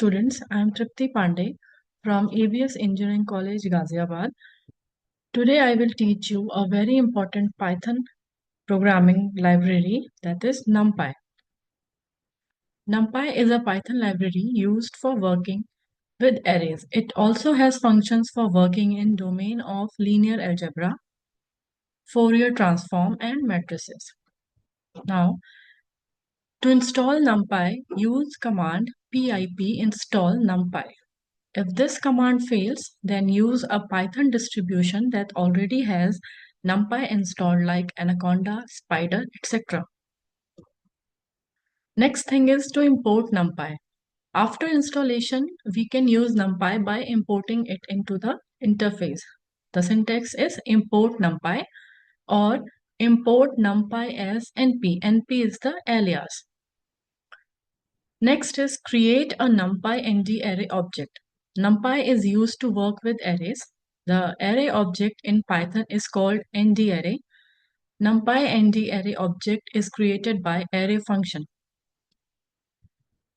students, I am Tripti Pandey from ABES Engineering College, Ghaziabad. Today I will teach you a very important Python programming library, that is Numpy. Numpy is a Python library used for working with arrays. It also has functions for working in domain of linear algebra, Fourier transform and matrices. Now, to install Numpy, use command pip install numpy. If this command fails, then use a Python distribution that already has NumPy installed like Anaconda, Spider, etc. Next thing is to import NumPy. After installation, we can use NumPy by importing it into the interface. The syntax is import NumPy or import NumPy as NP. NP is the alias. Next is create a NumPy ND array object. NumPy is used to work with arrays. The array object in Python is called ND array. NumPy ND array object is created by array function.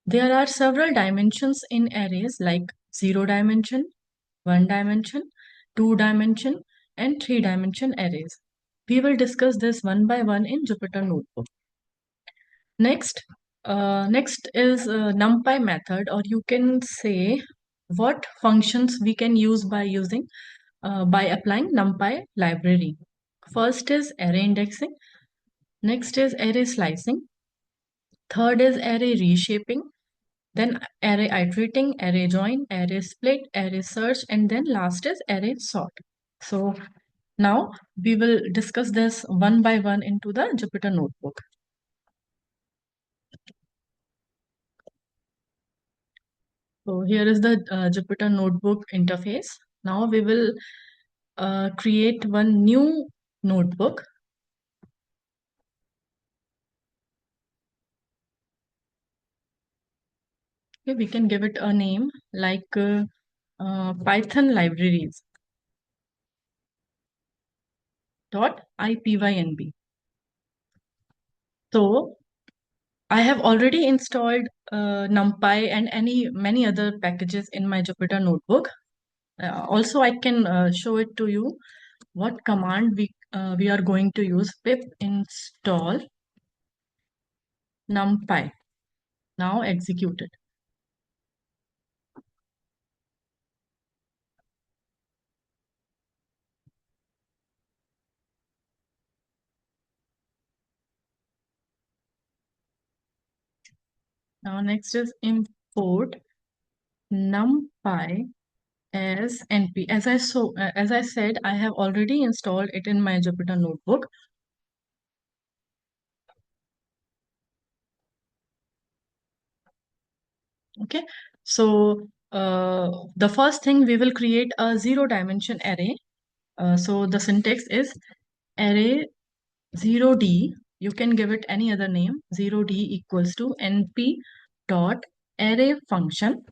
There are several dimensions in arrays like 0 dimension, 1 dimension, 2 dimension, and 3 dimension arrays. We will discuss this one by one in Jupyter Notebook. Next is NumPy method, or you can say what functions we can use by applying NumPy library. First is array indexing. Next is array slicing. Third is array reshaping. Then array iterating, array join, array split, array search, and then last is array sort. So now we will discuss this one by one into the Jupyter Notebook. So here is the Jupyter Notebook interface. Now we will create one new notebook. Okay, we can give it a name like Python libraries .ipynb. So I have already installed NumPy and many other packages in my Jupyter Notebook. Also, I can show it to you what command we are going to use. Pip install NumPy. Now execute it. Now next is import NumPy as NP. As I said, I have already installed it in my Jupyter Notebook. Okay, so the first thing, we will create a 0 dimension array. So the syntax is array 0d. You can give it any other name. 0d equals to np dot array function.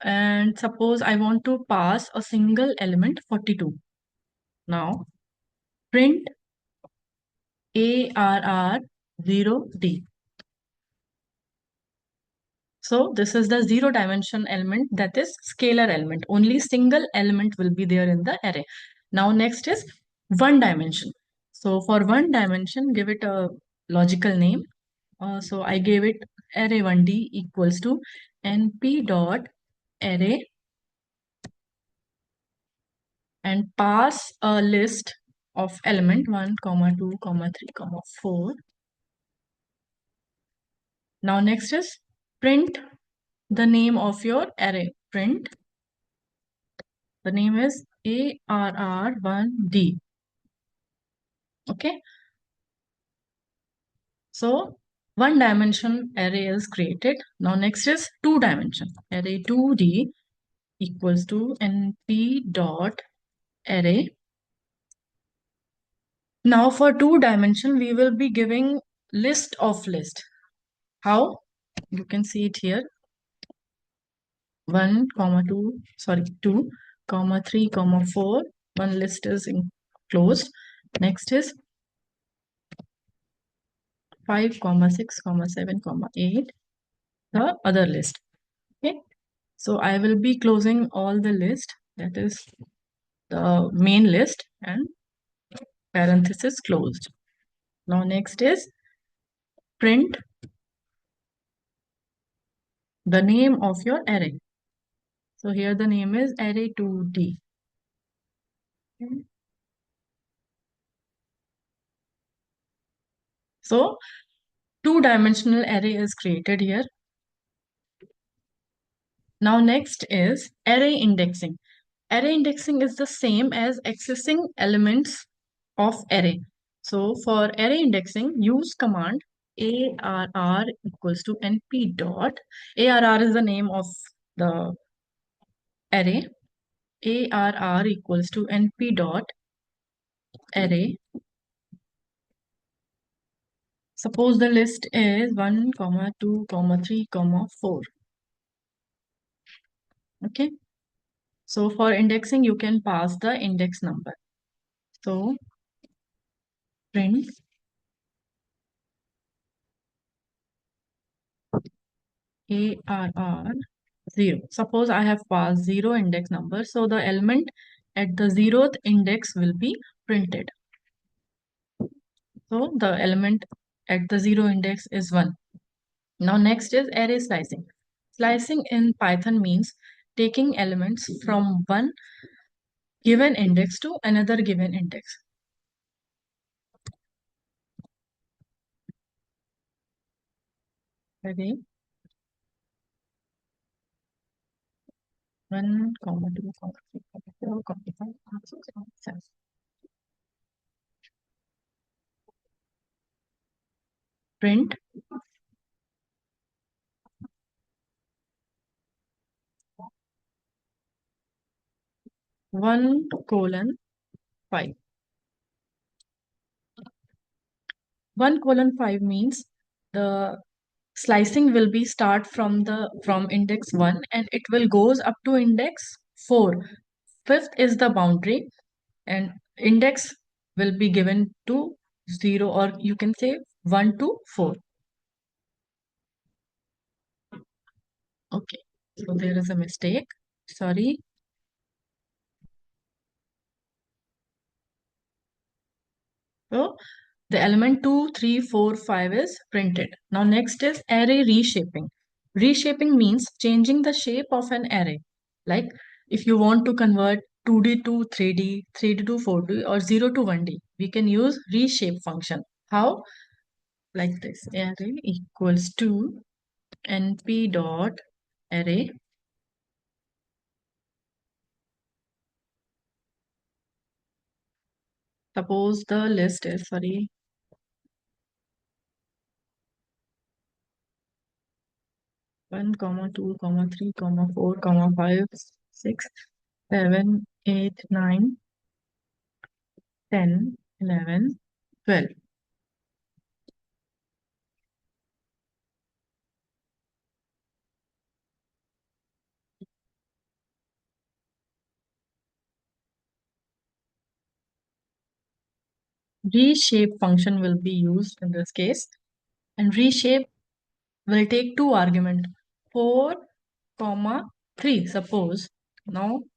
And suppose I want to pass a single element 42. Now print arr0d. So this is the 0 dimension element, that is scalar element. Only single element will be there in the array. Now next is 1 dimension. So for 1 dimension, give it a logical name. So I gave it array 1d equals to np dot array and pass a list of element 1, 2, 3, 4. Now next is print the name of your array. Print the name is arr1d. Okay, so 1 dimension array is created. Now next is 2 dimension. Array 2d equals to np dot array. Now for 2 dimension, we will be giving list of list. How? You can see it here. 1, 2, 2, 3, 4. One list is closed. Next is 5, 6, 7, 8. The other list. Okay. So I will be closing all the list, that is the main list, and parenthesis closed. Now next is print the name of your array. So here the name is array2d. Okay. So two-dimensional array is created here. Now next is array indexing. Array indexing is the same as accessing elements of array. So for array indexing, use command arr equals to np dot. Arr is the name of the array. Arr equals to np dot array. Suppose the list is 1, 2, 3, 4. Okay. So for indexing, you can pass the index number. So print arr 0. Suppose I have passed 0 index number, so the element at the 0th index will be printed. So the element at the 0 index is 1. Now next is array slicing. Slicing in Python means taking elements from one given index to another given index. Array 1, 2, 3, 4, 5, 6, 7. Print 1:5. 1:5 means the slicing will be start from index 1 and it will goes up to index 4. Fifth is the boundary and index will be given to 0, or you can say 1 to 4. Okay, so there is a mistake. Sorry. So the element 2, 3, 4, 5 is printed. Now next is array reshaping. Reshaping means changing the shape of an array. Like if you want to convert 2D to 3D, 3D to 4D, or 0 to 1D, we can use reshape function. How? Like this. Array equals to np dot array. Suppose the list is, sorry, 1, 2, 3, 4, 5, 6, 7, 8, 9, 10, 11, 12. Reshape function will be used in this case, and reshape will take two arguments, 4, 3. Suppose now you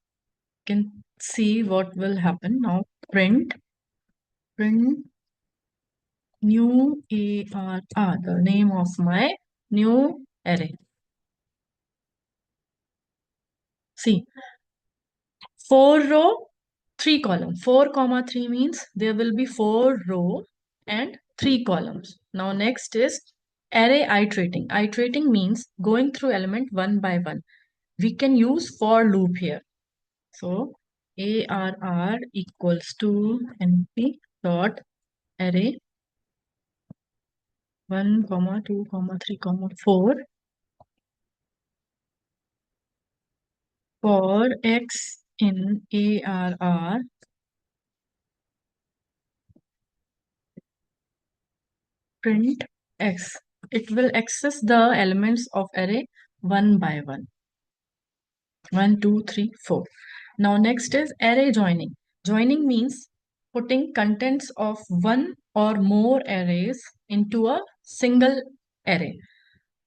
can see what will happen. Now print new arr, the name of my new array. See, 4 row, 3 column. 4, 3 means there will be 4 row and 3 columns. Now next is array iterating. Iterating means going through element one by one. We can use for loop here. So arr equals to np dot array 1, 2, 3, 4 for x in arr print x. It will access the elements of array one by one. 1, 2, 3, 4. Now next is array joining. Joining means putting contents of one or more arrays into a single array.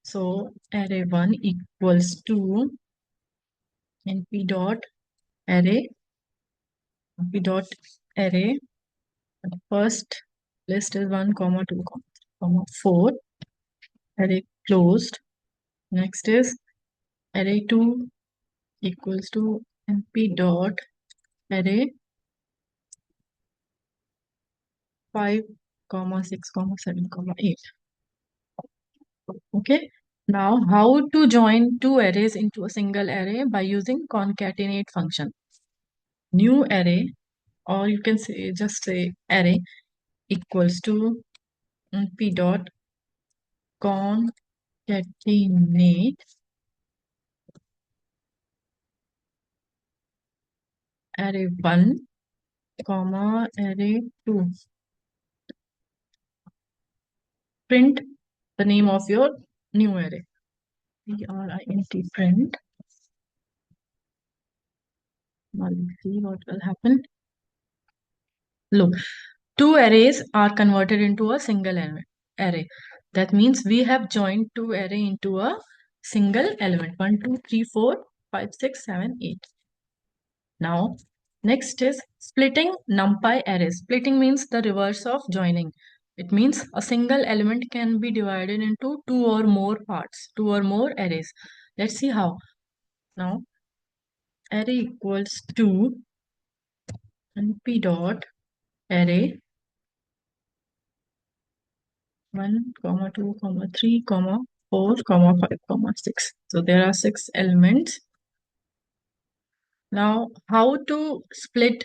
So array 1 equals to np dot array, np dot array. First list is 1 comma 2 comma 4, array closed. Next is array 2 equals to np dot array 5 comma 6 comma 7 comma 8. Okay. Now, how to join two arrays into a single array by using concatenate function. New array, or you can say just say array equals to p dot concatenate array 1 comma array 2. Print the name of your new array. Print print. Now let's see what will happen. Look, two arrays are converted into a single array. That means we have joined two array into a single element. 1, 2, 3, 4, 5, 6, 7, 8. Now, next is splitting numpy arrays. Splitting means the reverse of joining. It means a single element can be divided into two or more parts, two or more arrays. Let's see how. Now, array equals to np dot array 1 comma 2 comma 3 comma 4 comma 5 comma 6. So there are 6 elements. Now, how to split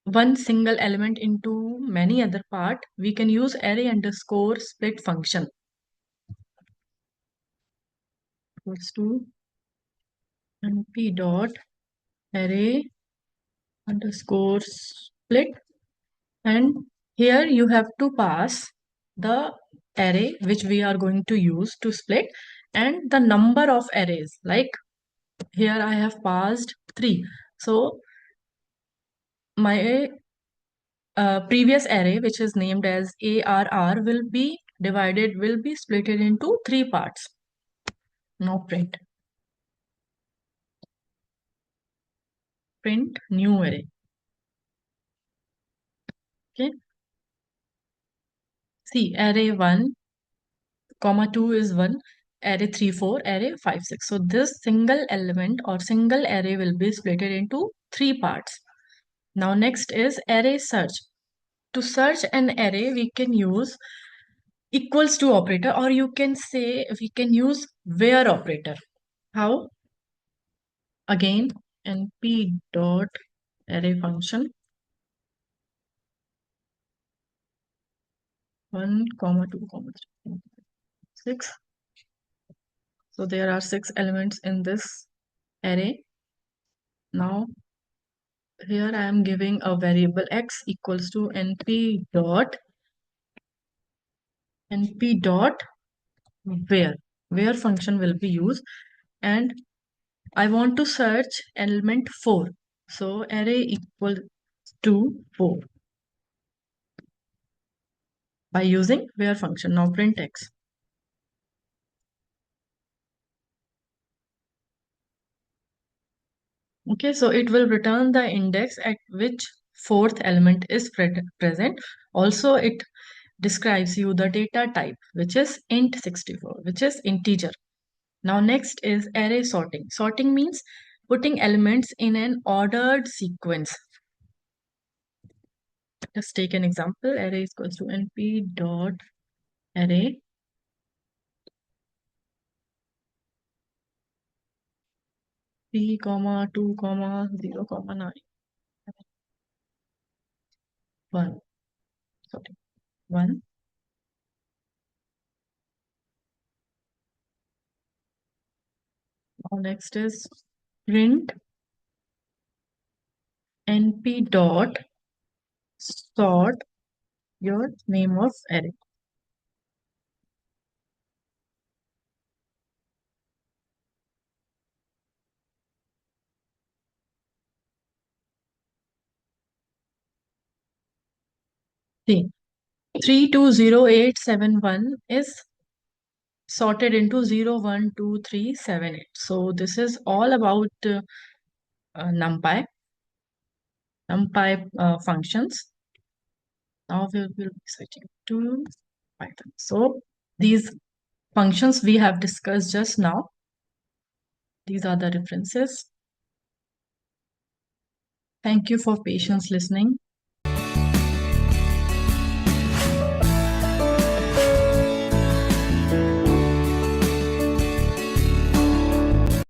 one single element into many other part? We can use array underscore split function equals to np dot array underscore split, and here you have to pass the array which we are going to use to split and the number of arrays. Like here I have passed 3. So my previous array, which is named as ARR, will be split into 3 parts. Now print new array. Okay. See, array 1 comma 2 is 1, array 3 4, array 5 6. So this single element or single array will be split into 3 parts. Now next is array search. To search an array, we can use equals to operator, or you can say we can use where operator. How? Again, np dot array function 1 comma 2 comma 3 6. So there are 6 elements in this array. Now here I am giving a variable x equals to np dot where function will be used, and I want to search element 4. So array equal to 4 by using where function. Now print x. Okay, so it will return the index at which fourth element is present. Also, it describes you the data type, which is int64, which is integer. Now next is array sorting. Sorting means putting elements in an ordered sequence. Let's take an example. Array is equals to np dot array 3 comma 2 comma 0 comma 9 1. Sorry, 1. Now next is print np dot sort your name of array. See, 320871 is sorted into 0, 1, 2, 3, 7, 8. So this is all about NumPy functions. Now we will be switching to Python. So these functions we have discussed just now, these are the references. Thank you for patience listening.